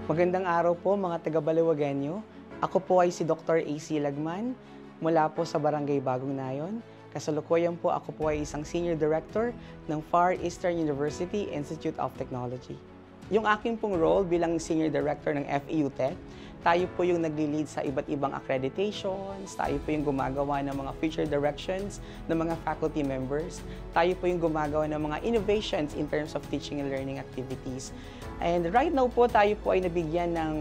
Magandang araw po mga taga-Baliwagenyo. Ako po ay si Dr. AC Lagman mula po sa Barangay Bagong Nayon. Kasalukuyan po ako po ay isang Senior Director ng Far Eastern University Institute of Technology. Yung aking pong role bilang Senior Director ng FEU Tech, tayo po yung nagli-lead sa iba't ibang accreditations, tayo po yung gumagawa ng mga future directions ng mga faculty members, tayo po yung gumagawa ng mga innovations in terms of teaching and learning activities. And right now po, tayo po ay nabigyan ng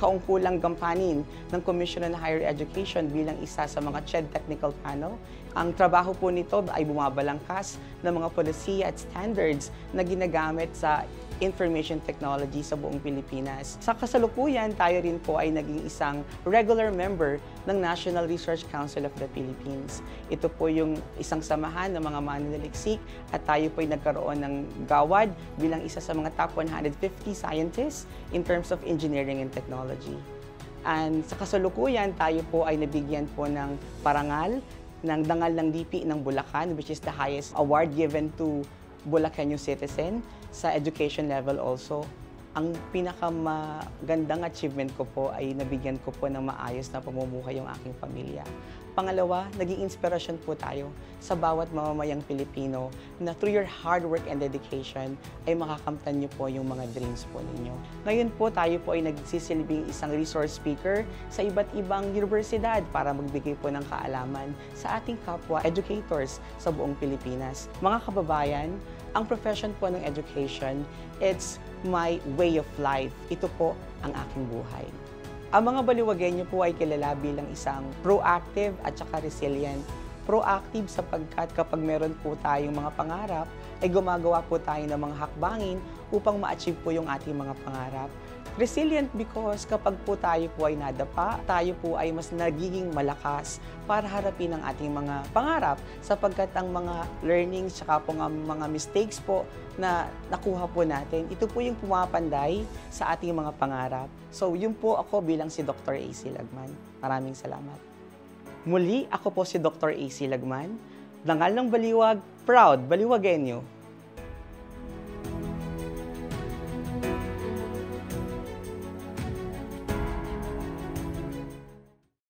kaungkulang gampanin ng Commission on Higher Education bilang isa sa mga CHED Technical Panel. Ang trabaho po nito ay bumabalangkas ng mga polisiya at standards na ginagamit sa information technology sa buong Pilipinas. Sa kasalukuyan, tayo rin po ay naging isang regular member ng National Research Council of the Philippines. Ito po yung isang samahan ng mga mananaliksik at tayo po ay nagkaroon ng gawad bilang isa sa mga top 150 scientists in terms of engineering and technology. And sa kasalukuyan, tayo po ay nabigyan po ng parangal ng Dangal ng Lipi ng Bulacan, which is the highest award given to Bulacanyo citizen sa education level also. Ang pinakamagandang achievement ko po ay nabigyan ko po ng maayos na pamumuhay yung aking pamilya. Pangalawa, naging inspirasyon po tayo sa bawat mamamayang Pilipino na through your hard work and dedication ay makakamtan niyo po yung mga dreams po ninyo. Ngayon po tayo po ay nagsisilbing isang resource speaker sa iba't ibang universidad para magbigay po ng kaalaman sa ating kapwa educators sa buong Pilipinas. Mga kababayan, ang profession po ng education, it's my way of life. Ito po ang aking buhay. Ang mga Baliwagenyo po ay kilala bilang isang proactive at saka resilient. Proactive sapagkat kapag meron po tayong mga pangarap, ay gumagawa po tayo ng mga hakbangin upang ma-achieve po yung ating mga pangarap. Resilient because kapag po tayo po ay nadapa, tayo po ay mas nagiging malakas para harapin ang ating mga pangarap sapagkat ang mga learnings at po mga mistakes po na nakuha po natin, ito po yung pumapanday sa ating mga pangarap. So yun po ako bilang si Dr. AC Lagman. Maraming salamat. Muli, ako po si Dr. AC Lagman, Dangal ng Baliwag, proud Baliwagenyo.